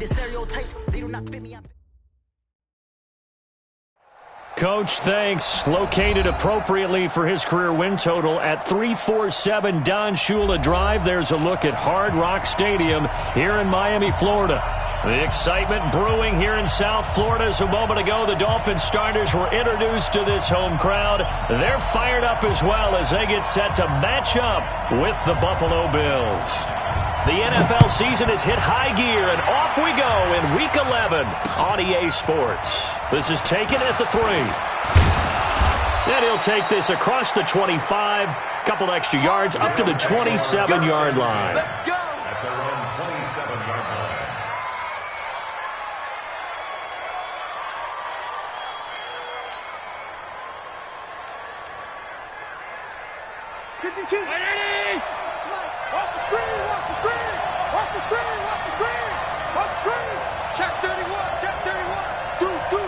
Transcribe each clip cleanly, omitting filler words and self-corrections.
The stereotypes, they do not fit me up. Coach, thanks. Located appropriately for his career win total at 347 Don Shula Drive. There's a look at Hard Rock Stadium here in Miami, Florida. The excitement brewing here in South Florida as a moment ago the Dolphins starters were introduced to this home crowd. They're fired up as well as they get set to match up with the Buffalo Bills. The NFL season has hit high gear, and off we go in Week 11 on EA Sports. This is taken at the 3. And he'll take this across the 25, couple extra yards up to the 27-yard line. Let's go. At their own 27-yard line. Watch the screen, watch the screen, watch the screen, watch the screen, watch the screen. Check 31, check 31. Deuce.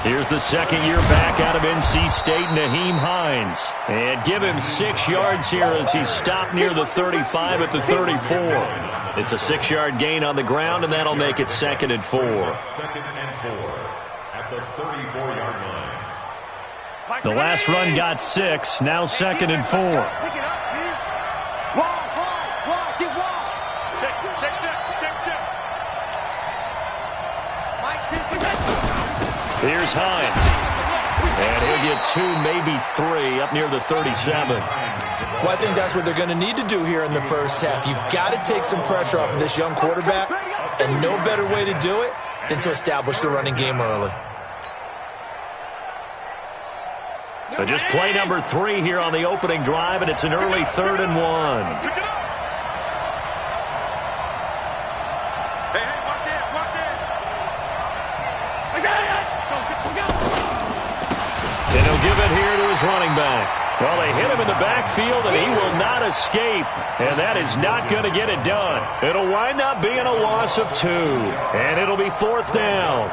Here's the second year back out of NC State, Naheem Hines. And give him 6 yards here as he's stopped near the 35 at the 34. It's a 6-yard gain on the ground, and that'll make it 2nd and 4. 2nd and 4 at the 34-yard line. The last run got 6, now 2nd and 4. Pick it up, G. Wall, get wall. Check. Here's Hines. And he'll get 2, maybe 3 up near the 37. Well, I think that's what they're going to need to do here in the first half. You've got to take some pressure off of this young quarterback, and no better way to do it than to establish the running game early. But just play number 3 here on the opening drive, and it's an early 3rd and 1. And he'll give it here to his running back. Well, they hit him in the backfield, and he will not escape. And that is not going to get it done. It'll wind up being a loss of 2. And it'll be 4th down.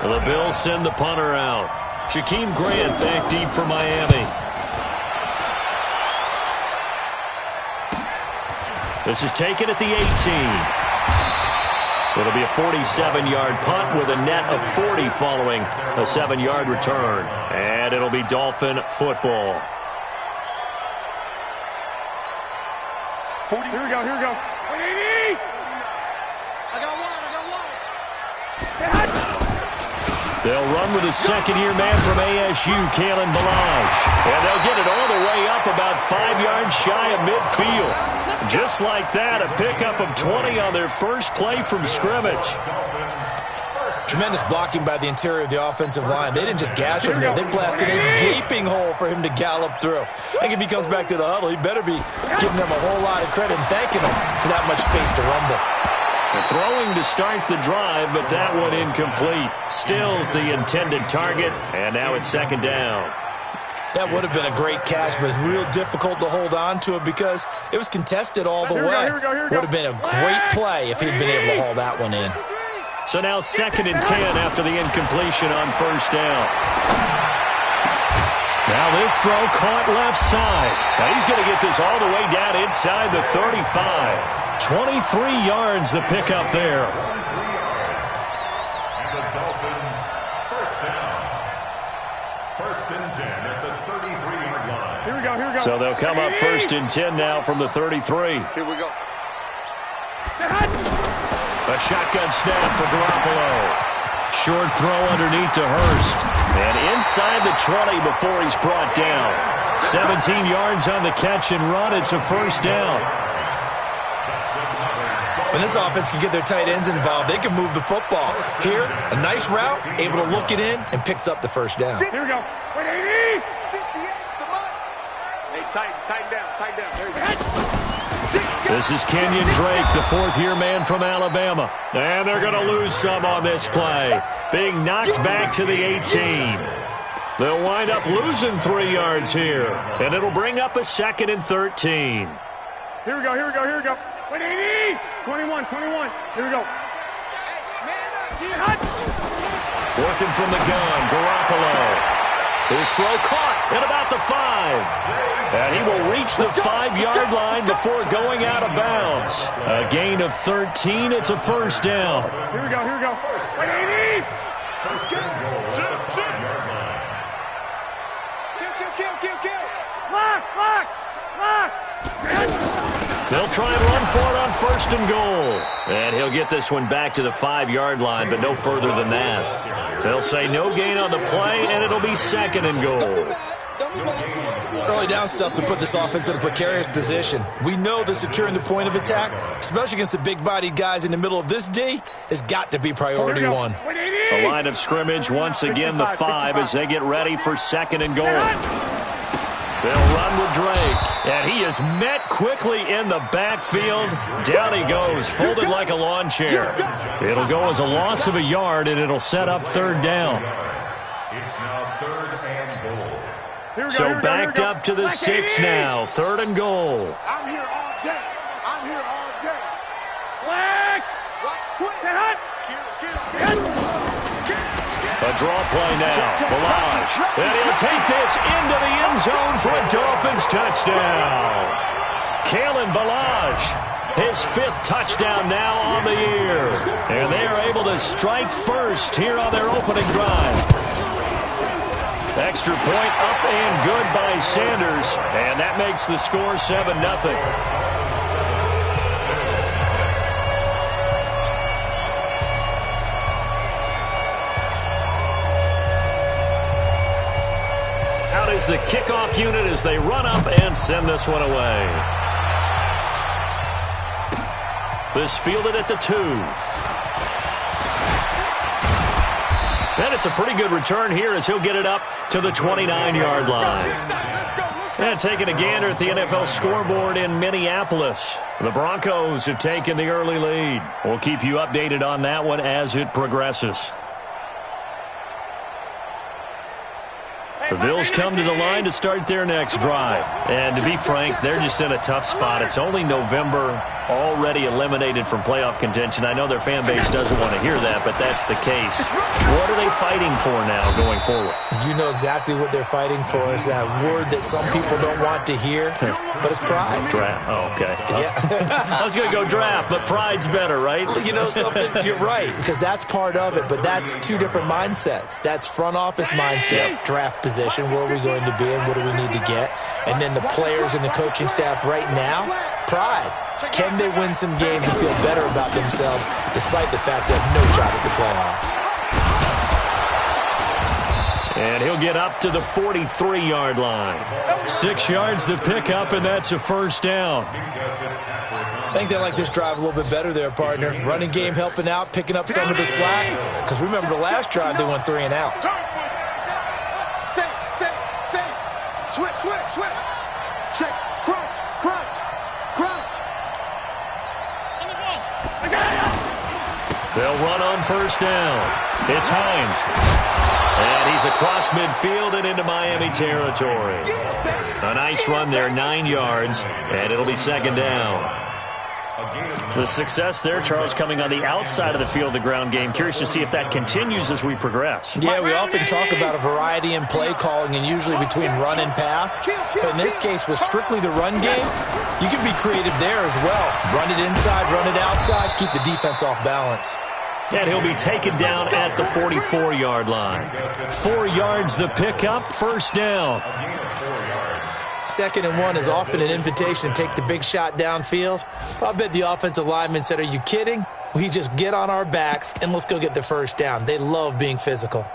The Bills send the punter out. Jakeem Grant back deep for Miami. This is taken at the 18. It'll be a 47-yard punt with a net of 40 following a 7-yard return. And it'll be Dolphin football. 40. Here we go. 180. I got one. They'll run with a second-year man from ASU, Kalen Ballage. And they'll get it all the way up about 5 yards shy of midfield. Just like that, a pickup of 20 on their first play from scrimmage. Tremendous blocking by the interior of the offensive line. They didn't just gash him there. They blasted a gaping hole for him to gallop through. I think if he comes back to the huddle, he better be giving them a whole lot of credit and thanking them for that much space to rumble. Throwing to start the drive, but that one incomplete. Stills the intended target, and now it's 2nd down. That would have been a great catch, but it's real difficult to hold on to it because it was contested all the way. Would have been a great play if he'd been able to haul that one in. So now 2nd and 10 after the incompletion on 1st down. Now this throw caught left side. Now he's going to get this all the way down inside the 35. 23 yards the pickup there. And the Dolphins, 1st down. 1st and 10 at the 33-yard line. Here we go. So they'll come up 1st and 10 now from the 33. Here we go. A shotgun snap for Garoppolo. Short throw underneath to Hurst. And inside the 20 before he's brought down. 17 yards on the catch and run. It's a 1st down. When this offense can get their tight ends involved, they can move the football. Here, a nice route, able to look it in, and picks up the 1st down. Here we go. 180. 58, come on. Hey, tighten down. There you go. This is Kenyon Drake, the 4th-year man from Alabama. And they're going to lose some on this play. Being knocked back to the 18. They'll wind up losing 3 yards here. And it'll bring up a 2nd and 13. Here we go. 180. 21. Here we go. Working from the gun, Garoppolo. His throw caught at about the 5. And he will reach the 5-yard line before going out of bounds. A gain of 13. It's a first down. Here we go. Wait, 80. Let's go. Kill. Lock. They'll try and run for it on first and goal. And he'll get this one back to the 5-yard line, but no further than that. They'll say no gain on the play, and it'll be second and goal. Early down stuff will put this offense in a precarious position. We know that securing the point of attack, especially against the big-bodied guys in the middle of this D, has got to be priority one. A line of scrimmage, once again the 5 as they get ready for second and goal. They'll run with Drake, and he is met quickly in the backfield. Down he goes, folded like a lawn chair. It'll go as a loss of a yard, and it'll set up third down. It's now third and goal. So backed up to the 6 now, third and goal. I'm here all day. Black. Watch twist. Set hot. Kill. A draw play now. Balaj. And he'll take this into the end zone for a Dolphins touchdown. Kalen Balaj, his 5th touchdown now on the year. And they are able to strike first here on their opening drive. Extra point up and good by Sanders. And that makes the score 7-0. Is the kickoff unit as they run up and send this one away. This fielded at the 2. And it's a pretty good return here as he'll get it up to the 29-yard line. And taking a gander at the NFL scoreboard in Minneapolis. The Broncos have taken the early lead. We'll keep you updated on that one as it progresses. The Bills come to the line to start their next drive. And to be frank, they're just in a tough spot. It's only November, already eliminated from playoff contention. I know their fan base doesn't want to hear that, but that's the case. What are they fighting for now going forward? You know exactly what they're fighting for. Is that word that some people don't want to hear, but it's pride. Draft. Oh, okay. Yeah. I was going to go draft, but pride's better, right? You know something? You're right, because that's part of it, but that's two different mindsets. That's front office mindset, draft position. Where are we going to be and what do we need to get? And then the players and the coaching staff right now, pride. Can they win some games and feel better about themselves despite the fact they have no shot at the playoffs? And he'll get up to the 43-yard line. 6 yards the pickup, and that's a first down. I think they like this drive a little bit better there, partner. Running game helping out, picking up some of the slack. Because remember the last drive, they went 3 and out. Switch. Check. Crunch. They'll run on first down. It's Hines. And he's across midfield and into Miami territory. A nice run there, 9 yards, and it'll be second down. The success there, Charles, coming on the outside of the field, the ground game. Curious to see if that continues as we progress. Yeah, we often talk about a variety in play calling and usually between run and pass. But in this case, with strictly the run game, you can be creative there as well. Run it inside, run it outside, keep the defense off balance. And he'll be taken down at the 44-yard line. 4 yards the pickup, first down. 2nd and 1 is often an invitation to take the big shot downfield. I bet the offensive lineman said, are you kidding? We just get on our backs and let's go get the first down. They love being physical.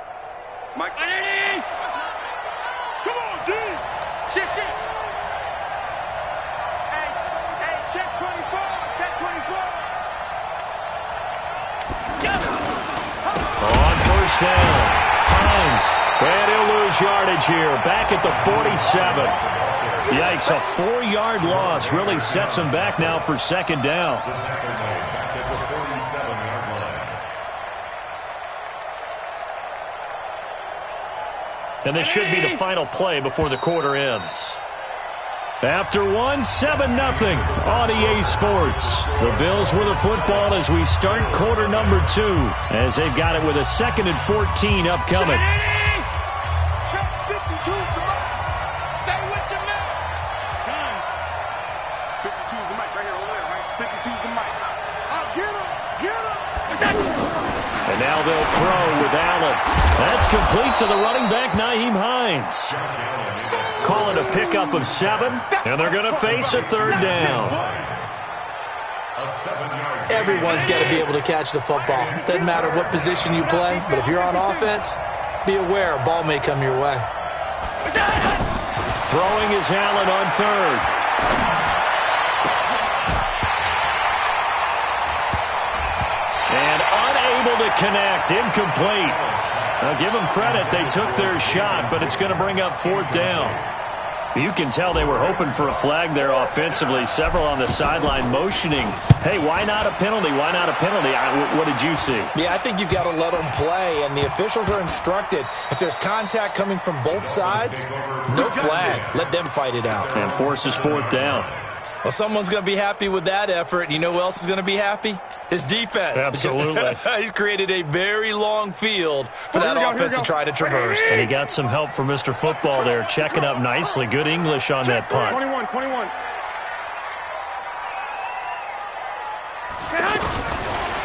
Mike. Come on, D. Shit. Hey, check 24. On first down, Hines. And he'll lose yardage here, back at the 47. Yikes, a 4-yard loss really sets him back now for second down. And this should be the final play before the quarter ends. After 7-0 on EA Sports. The Bills with a football as we start quarter number 2, as they've got it with a 2nd and 14 upcoming. Check 50. 52's the mic. Stay with your man. 52's the mic right here, over there, right? 52's the mic. Get him. Get him. And now they'll throw with Allen. That's complete to the running back, Nyheim Hines. Call it a pickup of 7, and they're going to face a 3rd down. Everyone's got to be able to catch the football. Doesn't matter what position you play, but if you're on offense, be aware a ball may come your way. Throwing is Allen on 3rd. And unable to connect. Incomplete. Now give them credit. They took their shot, but it's going to bring up 4th down. You can tell they were hoping for a flag there offensively. Several on the sideline motioning, hey, why not a penalty? Why not a penalty? What did you see? Yeah, I think you've got to let them play, and the officials are instructed. If there's contact coming from both sides, no flag. Let them fight it out. And forces 4th down. Well, someone's going to be happy with that effort. You know who else is going to be happy? His defense. Absolutely. He's created a very long field for that offense to try to traverse. And he got some help from Mr. Football there, checking up nicely. Good English on that punt. 21.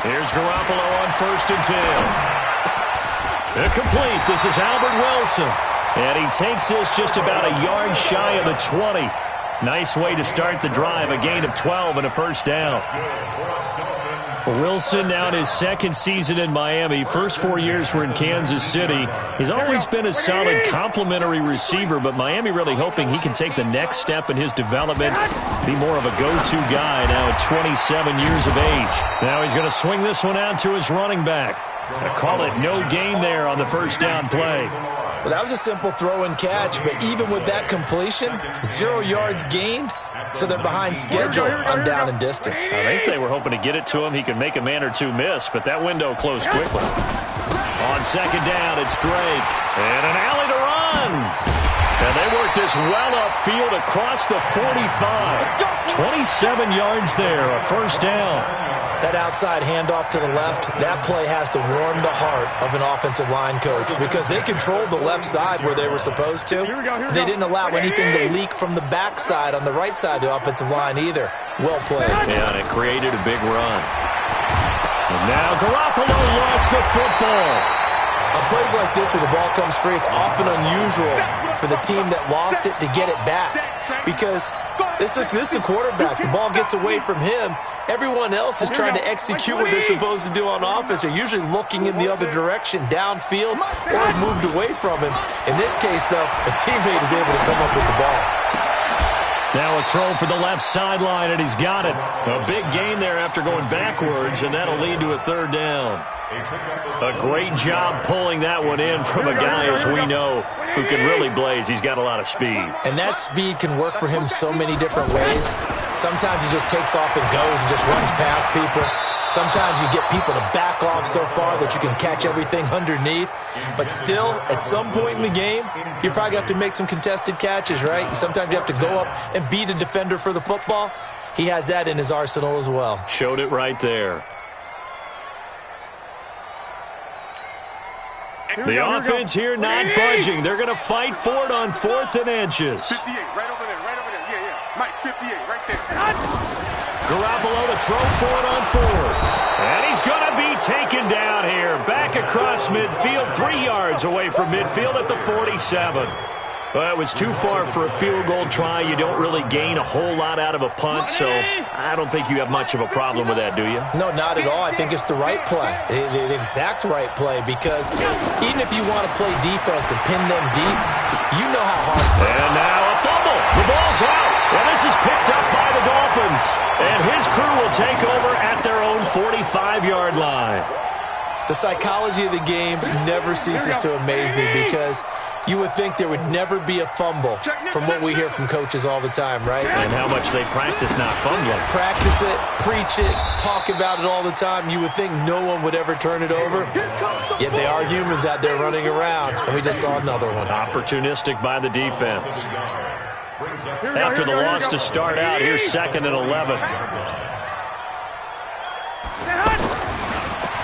Here's Garoppolo on 1st and 10. Incomplete. This is Albert Wilson. And he takes this just about a yard shy of the 20. Nice way to start the drive. A gain of 12 and a 1st down. Wilson now in his 2nd season in Miami. First 4 years were in Kansas City. He's always been a solid complementary receiver, but Miami really hoping he can take the next step in his development, be more of a go-to guy now at 27 years of age. Now he's going to swing this one out to his running back. I call it no gain there on the 1st down play. Well, that was a simple throw and catch, but even with that completion, 0 yards gained, so they're behind schedule on down and distance. I think they were hoping to get it to him. He could make a man or two miss, but that window closed quickly. On 2nd down, it's Drake. And an alley to run. And they work this well upfield across the 45. 27 yards there, a 1st down. That outside handoff to the left, that play has to warm the heart of an offensive line coach because they controlled the left side where they were supposed to. They didn't allow anything to leak from the backside on the right side of the offensive line either. Well played. Yeah, and it created a big run. And now Garoppolo lost the football. On plays like this where the ball comes free, it's often unusual for the team that lost it to get it back because this is the quarterback. The ball gets away from him. Everyone else is trying to execute what they're supposed to do on offense. They're usually looking in the other direction, downfield, or have moved away from him. In this case, though, a teammate is able to come up with the ball. Now a throw for the left sideline, and he's got it. A big gain there after going backwards, and that'll lead to a 3rd down. A great job pulling that one in from a guy, as we know, who can really blaze. He's got a lot of speed. And that speed can work for him so many different ways. Sometimes he just takes off and goes and just runs past people. Sometimes you get people to back off so far that you can catch everything underneath. But still, at some point in the game, you probably have to make some contested catches, right? Sometimes you have to go up and beat a defender for the football. He has that in his arsenal as well. Showed it right there. The offense here not budging. They're going to fight for it on 4th and inches. 58, right over there. Yeah. Mike, 58, right there. Garoppolo to throw for it on 4th. And he's going to be taken down here. Back across midfield, 3 yards away from midfield at the 47. Well, it was too far for a field goal try. You don't really gain a whole lot out of a punt, so I don't think you have much of a problem with that, do you? No, not at all. I think it's the right play, the exact right play, because even if you want to play defense and pin them deep, you know how hard. And now a fumble. The ball's out. Well, this is picked up by the Dolphins, and his crew will take over at their own 45-yard line. The psychology of the game never ceases to amaze me because you would think there would never be a fumble from what we hear from coaches all the time, right? And how much they practice not fumbling. Practice it, preach it, talk about it all the time. You would think no one would ever turn it over. Yet they are humans out there running around, and we just saw another one. Opportunistic by the defense. After the loss to start out, here's 2nd and 11.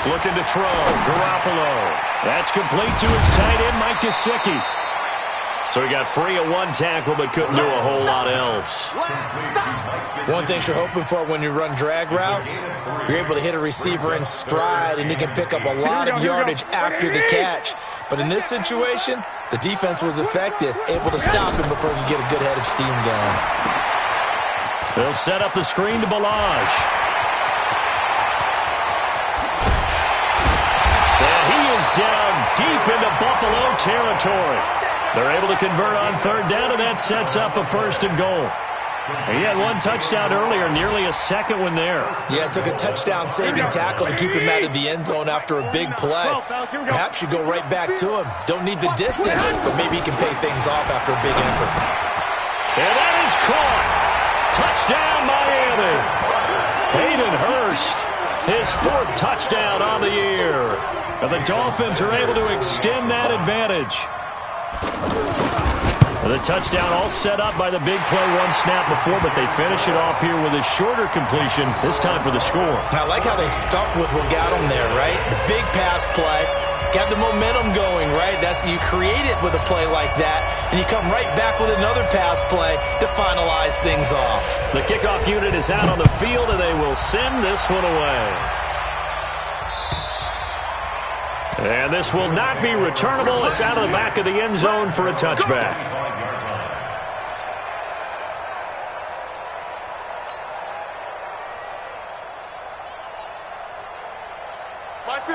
Looking to throw, Garoppolo. That's complete to his tight end, Mike Gesicki. So he got free of one tackle but couldn't do a whole lot else. One thing you're hoping for when you run drag routes, you're able to hit a receiver in stride and he can pick up a lot of yardage after the catch. But in this situation, the defense was effective, able to stop him before he could get a good head of steam going. They'll set up the screen to Balaj. And he is down deep into Buffalo territory. They're able to convert on third down, and that sets up a 1st and goal. He had one touchdown earlier, nearly a second one there. Yeah, it took a touchdown-saving tackle to keep him out of the end zone after a big play. Perhaps you go right back to him. Don't need the distance, but maybe he can pay things off after a big effort. And that is caught. Touchdown, Miami. Hayden Hurst, his 4th touchdown on the year. And the Dolphins are able to extend that advantage. The touchdown all set up by the big play one snap before, but they finish it off here with a shorter completion, this time for the score. I like how they stuck with what got them there, right? The big pass play, got the momentum going, right? You create it with a play like that, and you come right back with another pass play to finalize things off. The kickoff unit is out on the field, and they will send this one away. And this will not be returnable. It's out of the back of the end zone for a touchback.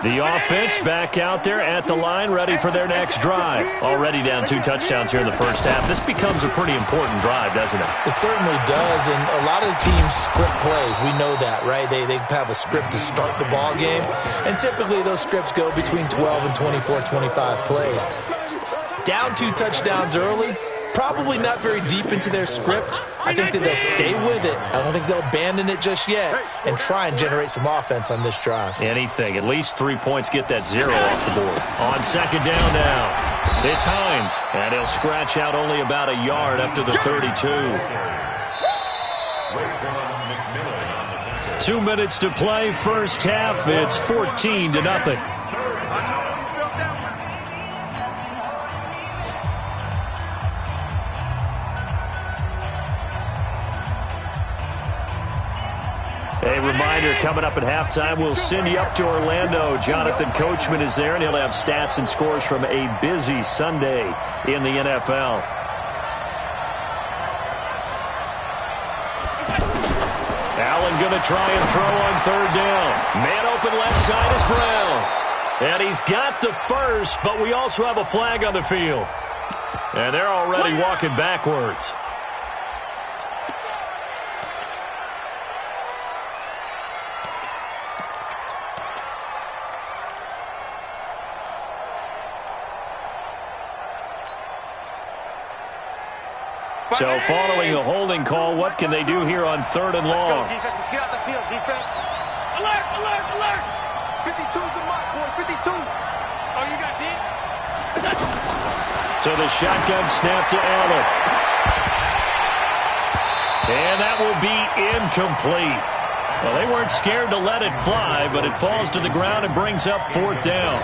The offense back out there at the line, ready for their next drive. Already down 2 touchdowns here in the first half. This becomes a pretty important drive, doesn't it? It certainly does, and a lot of the teams script plays. We know that, right? They have a script to start the ball game, and typically those scripts go between 12 and 24, 25 plays. Down 2 touchdowns early, probably not very deep into their script. I think that they'll stay with it. I don't think they'll abandon it just yet and try and generate some offense on this drive. Anything. At least 3 points, get that 0 off the board. On 2nd down now, it's Hines. And he'll scratch out only about a yard up to the 32. 2 minutes to play, first half. It's 14-0. A reminder, coming up at halftime, we'll send you up to Orlando. Jonathan Coachman is there, and he'll have stats and scores from a busy Sunday in the NFL. Allen going to try and throw on 3rd down. Man open left side is Brown. And he's got the first, but we also have a flag on the field. And they're already walking backwards. So following a holding call, what can they do here on 3rd and long? Let's go, defense. Let's get out the field, defense. Alert, alert, alert. 52's the mark, boys, 52. Oh, you got D? So the shotgun snap to Allen. And that will be incomplete. Well, they weren't scared to let it fly, but it falls to the ground and brings up 4th down.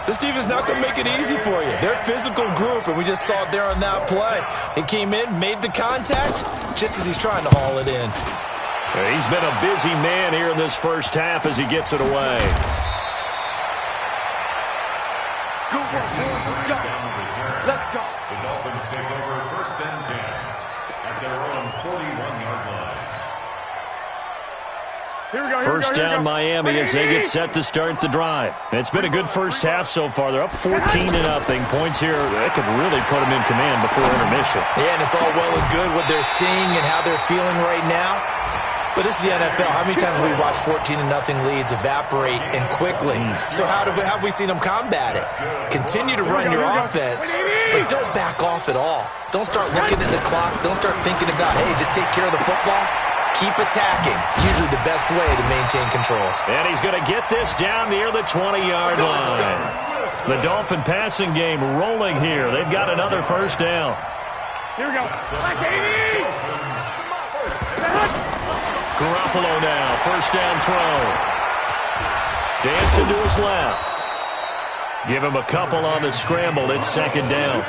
This defense not going to make it easy for you. They're a physical group, and we just saw it there on that play. He came in, made the contact, just as he's trying to haul it in. He's been a busy man here in this first half as he gets it away. Let's go. The Dolphins take over 1st and 10 at their own 41-yard line. First down Miami as they get set to start the drive. It's been a good first half so far. They're up 14-0. Points here, that could really put them in command before intermission. Yeah, and it's all well and good what they're seeing and how they're feeling right now. But this is the NFL. How many times have we watched 14-0 leads evaporate and quickly? So how have we seen them combat it? Continue to run your offense, but don't back off at all. Don't start looking at the clock. Don't start thinking about, hey, just take care of the football. Keep attacking. Usually the best way to maintain control. And he's going to get this down near the 20-yard line. The Dolphin passing game rolling here. They've got another first down. Here we go. Garoppolo now, first down throw. Dancing to his left. Give him a couple on the scramble. It's second down.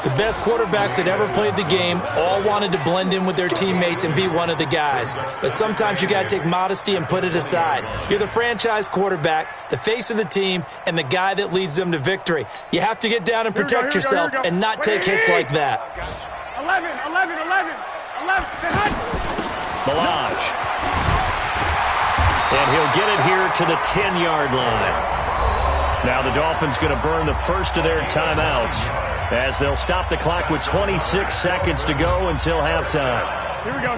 The best quarterbacks that ever played the game all wanted to blend in with their teammates and be one of the guys. But sometimes you got to take modesty and put it aside. You're the franchise quarterback, the face of the team, and the guy that leads them to victory. You have to get down and protect yourself and not take hits like that. 11. Balaj. And he'll get it here to the 10-yard line. Now the Dolphins going to burn the first of their timeouts as they'll stop the clock with 26 seconds to go until halftime. Here we go.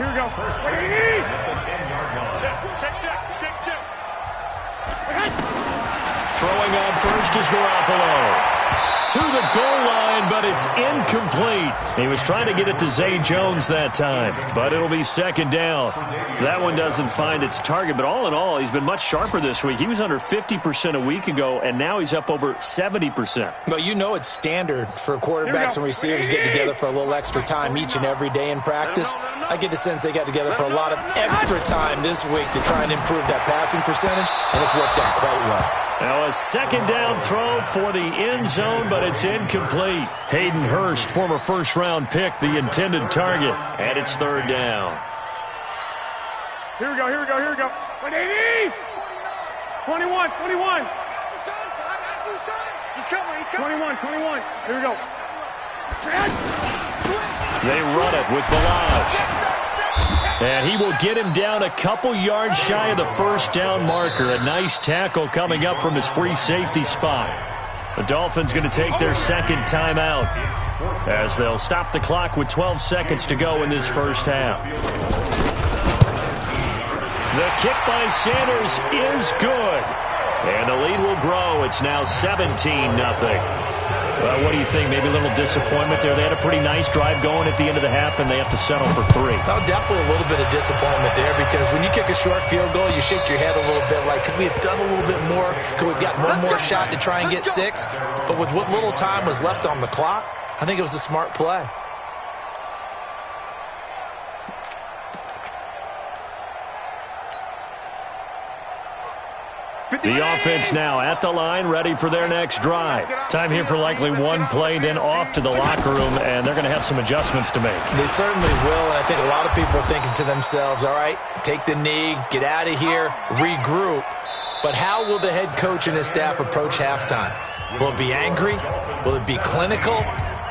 Throwing on first is Garoppolo. To the goal line, but it's incomplete. He was trying to get it to Zay Jones that time, but it'll be second down. That one doesn't find its target, but all in all, he's been much sharper this week. He was under 50% a week ago, and now he's up over 70%. Well, you know it's standard for quarterbacks and receivers to get together for a little extra time each and every day in practice. I get the sense they got together for a lot of extra time this week to try and improve that passing percentage, and it's worked out quite well. Now a second down throw for the end zone, but it's incomplete. Hayden Hurst, former first-round pick, the intended target, and it's third down. Here we go. 21. He's coming. 21. Here we go. They run it with Balaj. And he will get him down a couple yards shy of the first down marker. A nice tackle coming up from his free safety spot. The Dolphins going to take their second timeout as they'll stop the clock with 12 seconds to go in this first half. The kick by Sanders is good. And the lead will grow. It's now 17-0. Well, what do you think? Maybe a little disappointment there. They had a pretty nice drive going at the end of the half, and they have to settle for 3. Well, definitely a little bit of disappointment there because when you kick a short field goal, you shake your head a little bit like, could we have done a little bit more? Could we have got one more shot to try and get 6? But with what little time was left on the clock, I think it was a smart play. The offense now at the line, ready for their next drive. Time here for likely one play, then off to the locker room, and they're going to have some adjustments to make. They certainly will, and I think a lot of people are thinking to themselves, all right, take the knee, get out of here, regroup. But how will the head coach and his staff approach halftime? Will it be angry? Will it be clinical?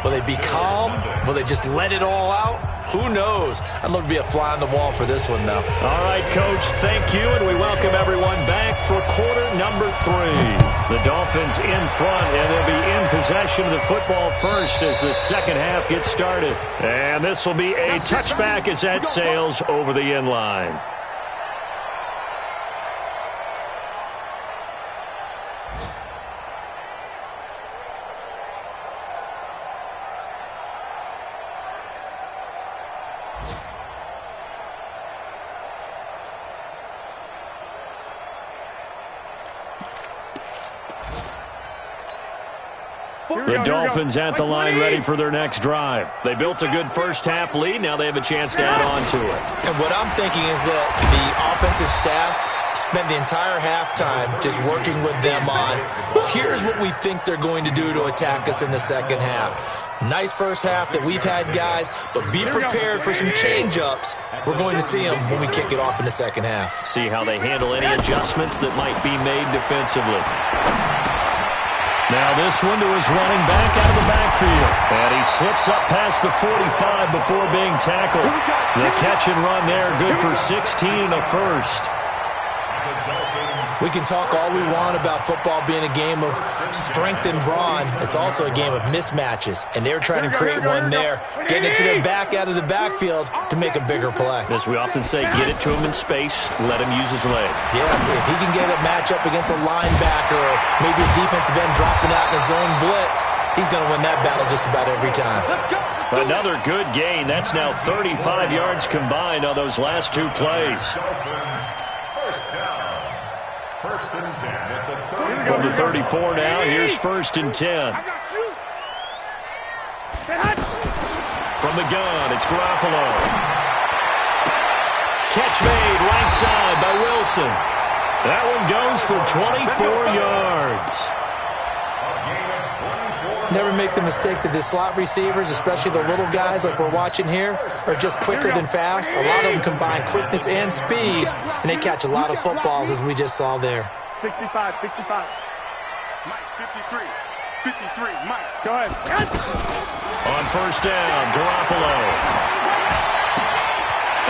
Will they be calm? Will they just let it all out? Who knows? I'd love to be a fly on the wall for this one, though. All right, Coach, thank you, and we welcome everyone back for quarter number 3. The Dolphins in front, and they'll be in possession of the football first as the second half gets started. And this will be a touchback as that sails over the end line. The Dolphins at the line ready for their next drive. They built a good first-half lead. Now they have a chance to add on to it. And what I'm thinking is that the offensive staff spent the entire halftime just working with them on, here's what we think they're going to do to attack us in the second half. Nice first half that we've had, guys, but be prepared for some change-ups. We're going to see them when we kick it off in the second half. See how they handle any adjustments that might be made defensively. Now this one to his running back out of the backfield. And he slips up past the 45 before being tackled. The catch and run there, good for 16 and a first. We can talk all we want about football being a game of strength and brawn. It's also a game of mismatches, and they're trying to create one there, getting it to their back out of the backfield to make a bigger play. As we often say, get it to him in space, let him use his leg. Yeah, if he can get a matchup against a linebacker or maybe a defensive end dropping out in a zone blitz, he's going to win that battle just about every time. Another good gain. That's now 35 yards combined on those last 2 plays. First and 10 at the 30. From the 34 now, here's first and 10. From the gun, it's Garoppolo. Catch made right side by Wilson. That one goes for 24 yards. Never make the mistake that the slot receivers, especially the little guys like we're watching here, are just quicker than fast. A lot of them combine quickness and speed, and they catch a lot of footballs, as we just saw there. 65, 65. Mike, 53. 53, Mike. Go ahead. On first down, Garoppolo.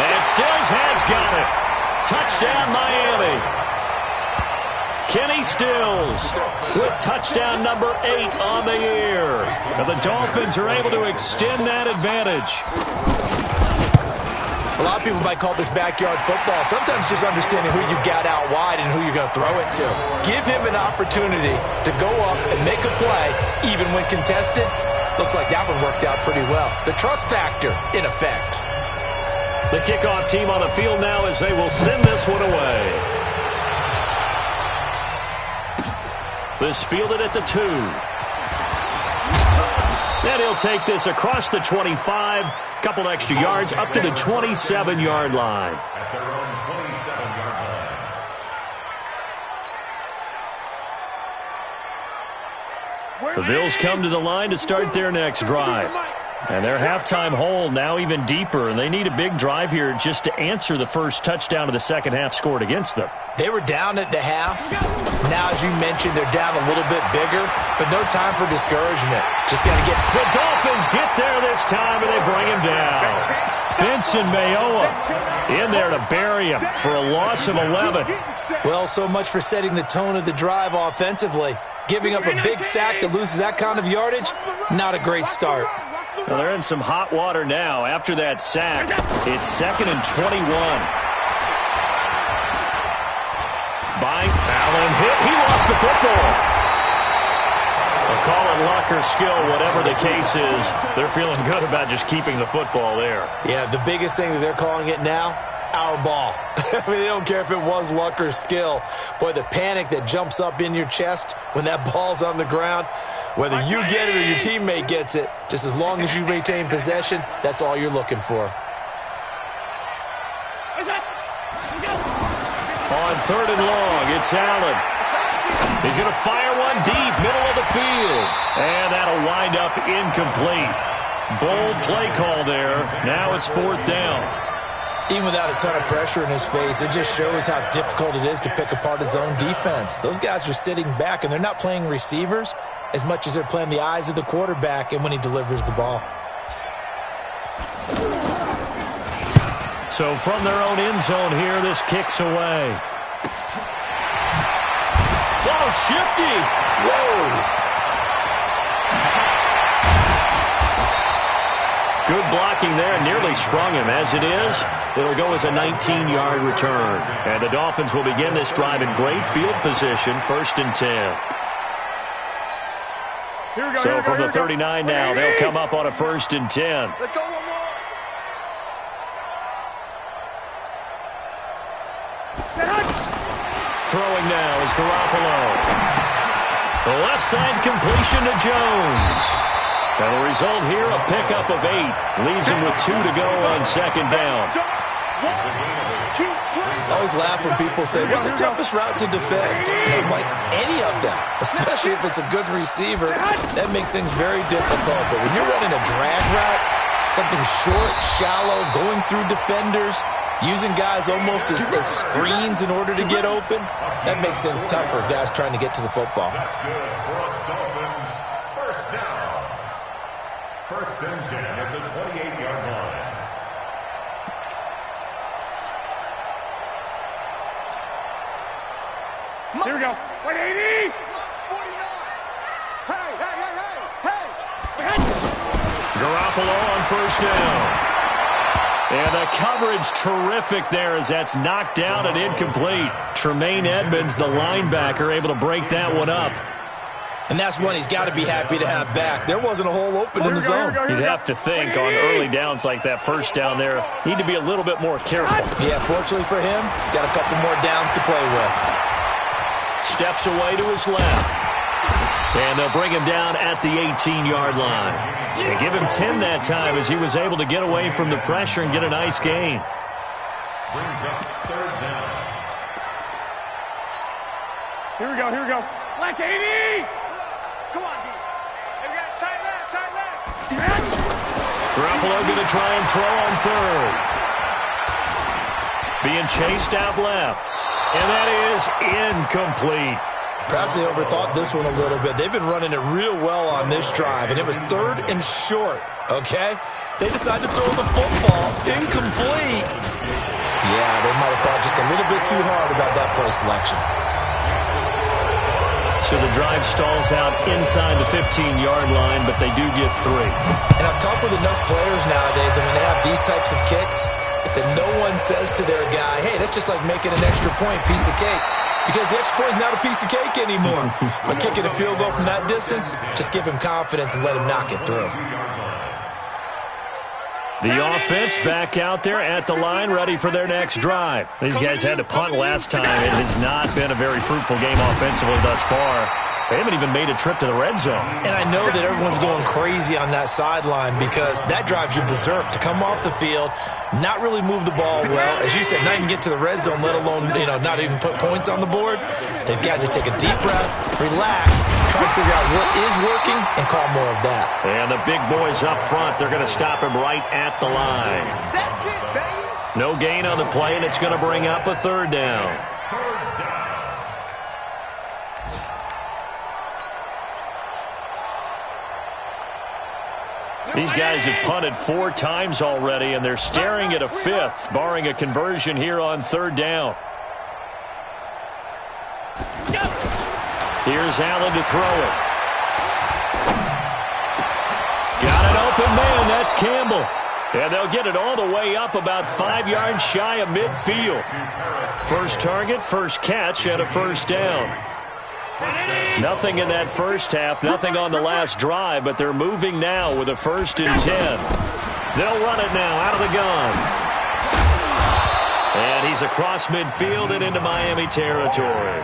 And Stills has got it. Touchdown, Miami. Kenny Stills with touchdown number 8 on the year. And the Dolphins are able to extend that advantage. A lot of people might call this backyard football. Sometimes just understanding who you've got out wide and who you're going to throw it to. Give him an opportunity to go up and make a play, even when contested. Looks like that one worked out pretty well. The trust factor, in effect. The kickoff team on the field now as they will send this one away. This fielded at the 2. And he'll take this across the 25. Couple extra yards up to the 27-yard line. At their own 27-yard line. The Bills come to the line to start their next drive. And their halftime hole now even deeper, and they need a big drive here just to answer the first touchdown of the second half scored against them. They were down at the half. Now, as you mentioned, they're down a little bit bigger, but no time for discouragement. Just got to get... The Dolphins get there this time, and they bring him down. Vincent Mayoa in there to bury him for a loss of 11. Well, so much for setting the tone of the drive offensively. Giving up a big sack that loses that kind of yardage, not a great start. Well, they're in some hot water now. After that sack, it's 2nd and 21. By Allen hit. He lost the football. They'll call it luck or skill, whatever the case is. They're feeling good about just keeping the football there. Yeah, the biggest thing that they're calling it now, our ball. I mean, they don't care if it was luck or skill. Boy, the panic that jumps up in your chest when that ball's on the ground, whether you get it or your teammate gets it, just as long as you retain possession, that's all you're looking for. On 3rd and long, it's Allen. He's going to fire one deep, middle of the field. And that'll wind up incomplete. Bold play call there. Now it's 4th down. Even without a ton of pressure in his face, it just shows how difficult it is to pick apart his own defense. Those guys are sitting back, and they're not playing receivers as much as they're playing the eyes of the quarterback and when he delivers the ball. So from their own end zone here, this kicks away. Whoa, shifty. Whoa. Good blocking there, nearly sprung him. As it is, it'll go as a 19-yard return. And the Dolphins will begin this drive in great field position, 1st and 10. So from the 39 now, they'll come up on a 1st and 10. Let's go one more. Throwing now is Garoppolo. The left side completion to Jones. That'll result here, a pickup of 8. Leaves him with 2 to go on 2nd down. I always laugh when people say, what's the toughest route to defend? And I'm like, any of them, especially if it's a good receiver. That makes things very difficult. But when you're running a drag route, something short, shallow, going through defenders, using guys almost as screens in order to get open, that makes things tough for guys trying to get to the football. That's good for a Dolphins 1st down. 1st and 10 at the 28-yard line. Here we go. 180. 49. Hey, hey, hey, hey, hey. Garoppolo on 1st down. And the coverage terrific there as that's knocked down and incomplete. Tremaine Edmonds, the linebacker, able to break that one up. And that's one he's got to be happy to have back. There wasn't a hole open in the zone. You'd have to think on early downs like that 1st down there, need to be a little bit more careful. Yeah, fortunately for him, got a couple more downs to play with. Steps away to his left. And they'll bring him down at the 18-yard line. They give him 10 that time as he was able to get away from the pressure and get a nice gain. Brings up 3rd down. Here we go, here we go. Black 80! Come on, D. Garoppolo going to try and throw on third. Being chased out left. And that is incomplete. Perhaps they overthought this one a little bit. They've been running it real well on this drive, and it was 3rd and short, okay? They decided to throw the football. Incomplete. Yeah, they might have thought just a little bit too hard about that play selection. So the drive stalls out inside the 15-yard line, but they do get 3. And I've talked with enough players nowadays, and when they have these types of kicks, that no one says to their guy, hey, that's just like making an extra point, piece of cake. Because the extra point is not a piece of cake anymore. But kicking a field goal from that distance, just give him confidence and let him knock it through. The offense back out there at the line, ready for their next drive. These guys had to punt last time. It has not been a very fruitful game offensively thus far. They haven't even made a trip to the red zone. And I know that everyone's going crazy on that sideline because that drives you berserk to come off the field, not really move the ball well. As you said, not even get to the red zone, let alone, not even put points on the board. They've got to just take a deep breath, relax, try to figure out what is working, and call more of that. And the big boys up front, they're going to stop him right at the line. That's it, baby. No gain on the play, and it's going to bring up a 3rd down. These guys have punted 4 times already, and they're staring at a 5th, barring a conversion here on 3rd down. Here's Allen to throw it. Got an open man. That's Campbell. And they'll get it all the way up about 5 yards shy of midfield. First target, first catch, and a 1st down. Nothing in that first half, nothing on the last drive, but they're moving now with a 1st and 10. They'll run it now out of the gun. And he's across midfield and into Miami territory.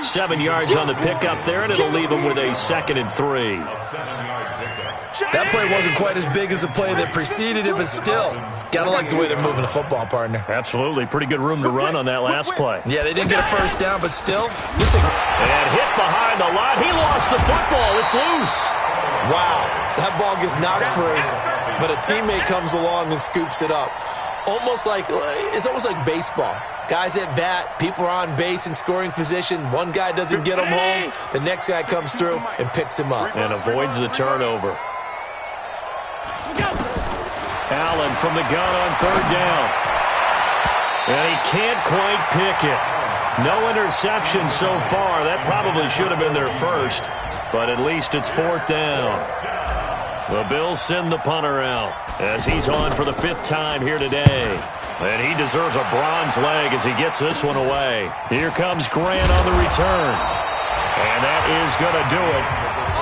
7 yards on the pickup there, and it'll leave him with a 2nd and 3. That play wasn't quite as big as the play that preceded it, but still, gotta like the way they're moving the football, partner. Absolutely. Pretty good room to run on that last play. Yeah, they didn't get a 1st down, but still, you take. And hit behind the line. He lost the football. It's loose. Wow, that ball gets knocked free, but a teammate comes along and scoops it up. It's almost like baseball. Guys at bat, people are on base in scoring position. One guy doesn't get him home. The next guy comes through and picks him up. And avoids the turnover. Allen from the gun on 3rd down. And he can't quite pick it. No interception so far. That probably should have been their 1st. But at least it's 4th down. The Bills send the punter out as he's on for the 5th time here today. And he deserves a bronze leg as he gets this one away. Here comes Grant on the return. And that is going to do it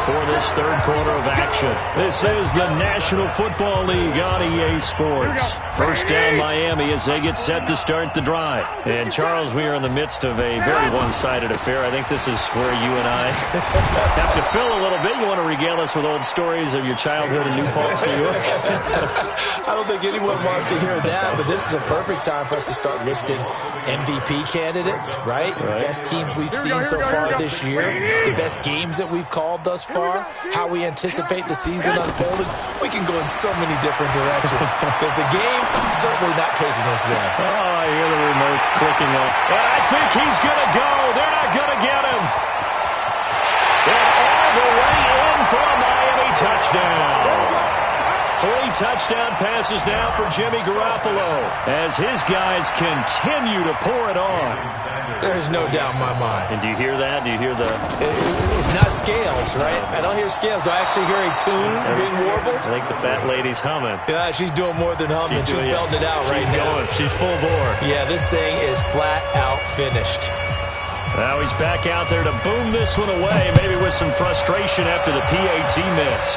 for this 3rd quarter of action. This is the National Football League on EA Sports. 1st down Miami as they get set to start the drive. And Charles, we are in the midst of a very one-sided affair. I think this is where you and I have to fill a little bit. You want to regale us with old stories of your childhood in New Paltz, New York? I don't think anyone wants to hear that, but this is a perfect time for us to start listing MVP candidates, right? The best teams we've seen so far this year, the best games that we've called thus far, how we anticipate the season unfolding. We can go in so many different directions because the game certainly not taking us there. Oh, I hear the remotes clicking up. And I think he's going to go. They're not going to get him. And all the way in for a Miami touchdown. 3 touchdown passes now for Jimmy Garoppolo as his guys continue to pour it on. There's no doubt in my mind. And do you hear that? Do you hear the... It's not scales, right? I don't hear scales. Do I actually hear a tune being warbled? I think the fat lady's humming. Yeah, she's doing more than humming. She's belting it out right now. She's full bore. Yeah, this thing is flat out finished. Now he's back out there to boom this one away, maybe with some frustration after the PAT miss.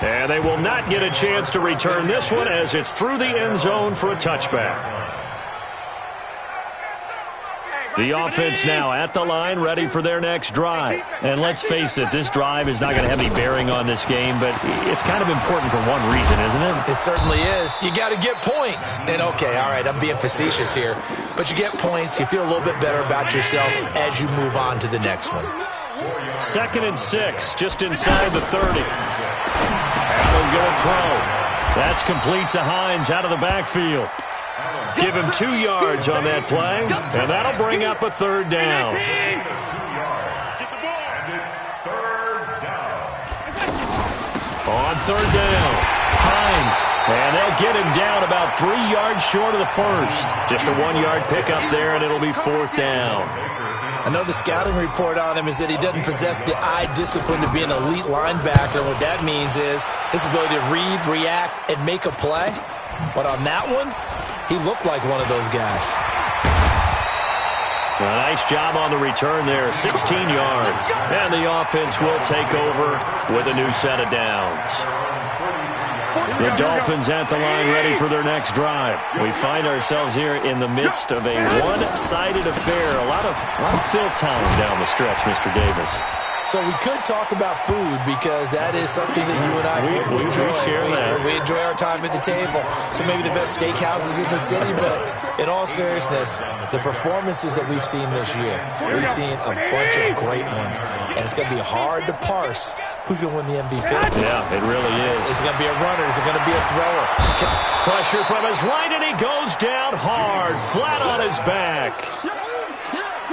And they will not get a chance to return this one as it's through the end zone for a touchback. The offense now at the line, ready for their next drive. And let's face it, this drive is not going to have any bearing on this game, but it's kind of important for one reason, isn't it? It certainly is. You got to get points. And okay, all right, I'm being facetious here, but you get points, you feel a little bit better about yourself as you move on to the next one. 2nd and 6, just inside the 30. throw. That's complete to Hines out of the backfield. Give him 2 yards on that play, and that'll bring up a third down. On third down, Hines, and they'll get him down about 3 yards short of the first. Just a 1-yard pickup there, and it'll be fourth down. I know the scouting report on him is that he doesn't possess the eye discipline to be an elite linebacker. What that means is his ability to read, react, and make a play. But on that one, he looked like one of those guys. A nice job on the return there, 16 yards. And the offense will take over with a new set of downs. The Dolphins at the line ready for their next drive. We find ourselves here in the midst of a one-sided affair. A lot of fill time down the stretch, Mr. Davis. So we could talk about food because that is something that you and I we share that. We enjoy our time at the table. So maybe the best steakhouses in the city, but in all seriousness, the performances that we've seen this year, we've seen a bunch of great ones. And it's going to be hard to parse who's going to win the MVP. Yeah, it really is. Is it going to be a runner? Is it going to be a thrower? Pressure from his right, and he goes down hard, flat on his back.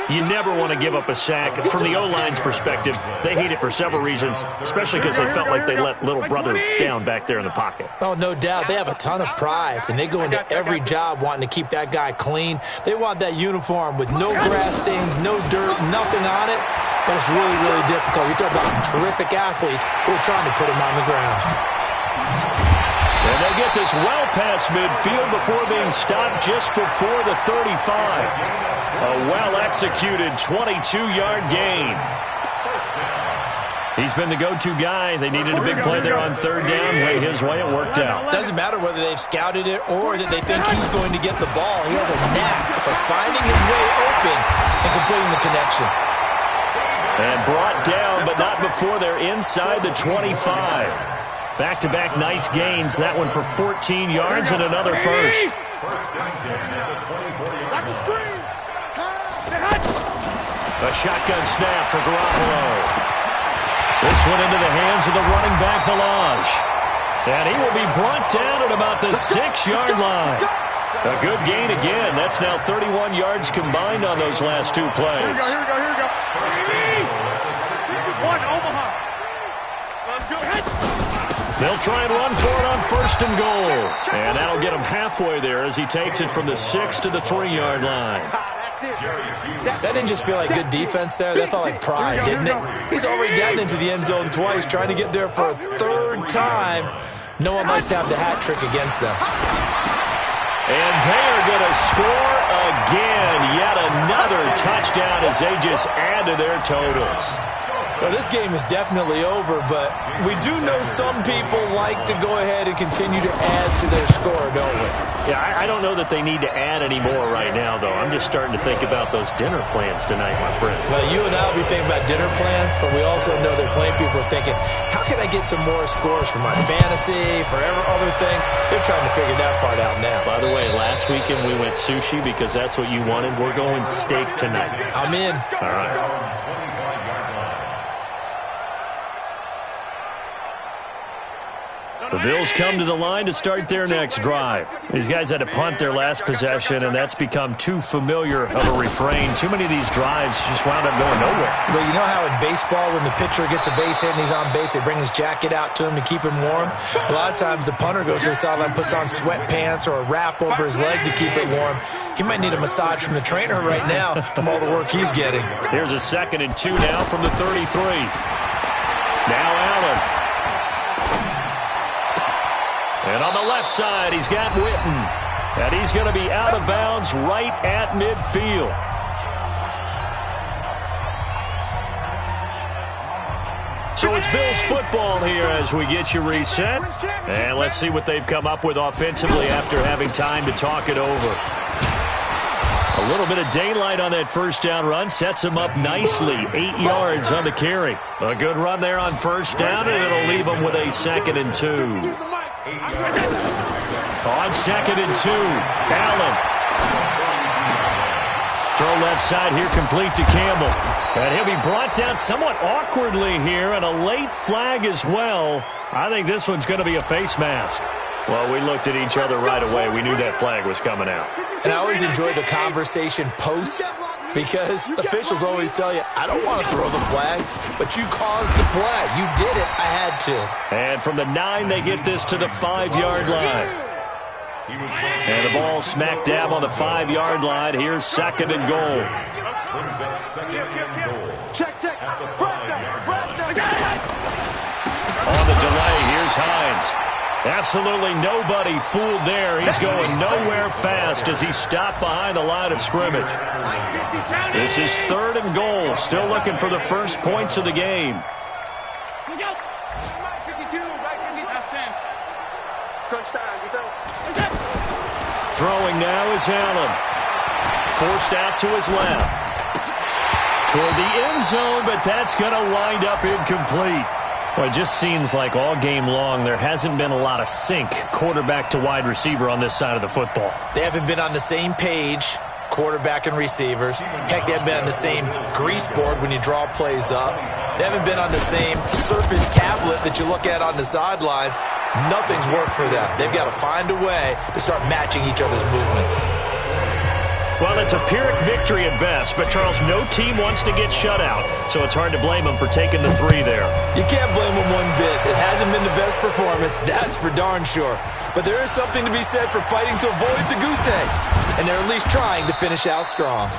You never want to give up a sack. From the O-line's perspective, they hate it for several reasons, especially because they felt like they let little brother down back there in the pocket. Oh, no doubt. They have a ton of pride, and they go into every job wanting to keep that guy clean. They want that uniform with no grass stains, no dirt, nothing on it, but it's really, really difficult. We talk about some terrific athletes who are trying to put him on the ground. And they get this well past midfield before being stopped just before the 35. A well-executed 22-yard gain. He's been the go-to guy. They needed a big play there on third down. Went his way. It worked out. Doesn't matter whether they've scouted it or that they think he's going to get the ball. He has a knack for finding his way open and completing the connection. And brought down, but not before they're inside the 25. Back-to-back nice gains. That one for 14 yards and another first. A shotgun snap for Garoppolo. This one into the hands of the running back, Balaj. And he will be brought down at about the 6-yard line. A good gain again. That's now 31 yards combined on those last 2 plays. Here we go. One, Omaha. Let's go. They'll try and run for it on first and goal. And that'll get him halfway there as he takes it from the 6 to the 3-yard line. That didn't just feel like good defense there. That felt like pride, didn't it? He's already gotten into the end zone twice, trying to get there for a third time. No one likes to have the hat trick against them. And they are going to score again. Yet another touchdown as they just add to their totals. Well, this game is definitely over, but we do know some people like to go ahead and continue to add to their score, don't we? Yeah, I don't know that they need to add any more right now, though. I'm just starting to think about those dinner plans tonight, my friend. Well, you and I will be thinking about dinner plans, but we also know that plenty of people are thinking, how can I get some more scores for my fantasy, for other things? They're trying to figure that part out now. By the way, last weekend we went sushi because that's what you wanted. We're going steak tonight. I'm in. All right. The Bills come to the line to start their next drive. These guys had to punt their last possession, and that's become too familiar of a refrain. Too many of these drives just wound up going nowhere. Well, you know how in baseball when the pitcher gets a base hit and he's on base, they bring his jacket out to him to keep him warm? A lot of times the punter goes to the sideline, puts on sweatpants or a wrap over his leg to keep it warm. He might need a massage from the trainer right now from all the work he's getting. Here's a 2nd and 2 now from the 33. Now Allen. And on the left side, he's got Witten. And he's going to be out of bounds right at midfield. So it's Bills football here as we get you reset. And let's see what they've come up with offensively after having time to talk it over. A little bit of daylight on that first down run sets him up nicely. 8 yards on the carry. A good run there on first down, and it'll leave him with a 2nd and 2. On 2nd and 2, Allen. Throw left side here, complete to Campbell. And he'll be brought down somewhat awkwardly here, and a late flag as well. I think this one's going to be a face mask. Well, we looked at each other right away. We knew that flag was coming out. And I always enjoy the conversation post because officials always tell you, I don't want to throw the flag, but you caused the play. You did it. I had to. And from the 9, they get this to the 5-yard line. And the ball smack dab on the 5-yard line. Here's 2nd and goal. Brings up 2nd and goal. Check. At the 5-yard line. On the delay, here's Hines. Absolutely nobody fooled there. He's going nowhere fast as he stopped behind the line of scrimmage. This is 3rd and goal. Still looking for the first points of the game. Crunch time, defense. Throwing now is Allen. Forced out to his left. Toward the end zone, but that's going to wind up incomplete. Well, it just seems like all game long there hasn't been a lot of sync quarterback to wide receiver on this side of the football. They haven't been on the same page, quarterback and receivers. Heck, they haven't been on the same grease board when you draw plays up. They haven't been on the same Surface tablet that you look at on the sidelines. Nothing's worked for them. They've got to find a way to start matching each other's movements. Well, it's a Pyrrhic victory at best, but, Charles, no team wants to get shut out, so it's hard to blame them for taking the 3 there. You can't blame them one bit. It hasn't been the best performance, that's for darn sure. But there is something to be said for fighting to avoid the goose egg, and they're at least trying to finish out strong.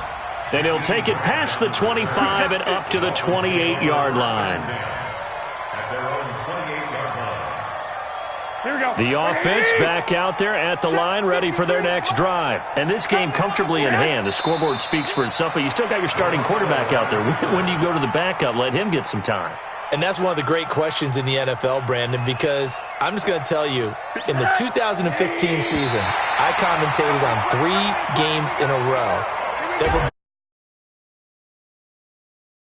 And he'll take it past the 25 and up to the 28-yard line. At their own 28-yard line. Here we go. The offense back out there at the line, ready for their next drive. And this game comfortably in hand. The scoreboard speaks for itself, but you still got your starting quarterback out there. When do you go to the backup? Let him get some time. And that's one of the great questions in the NFL, Brandon, because I'm just going to tell you, in the 2015 season, I commentated on 3 games in a row that were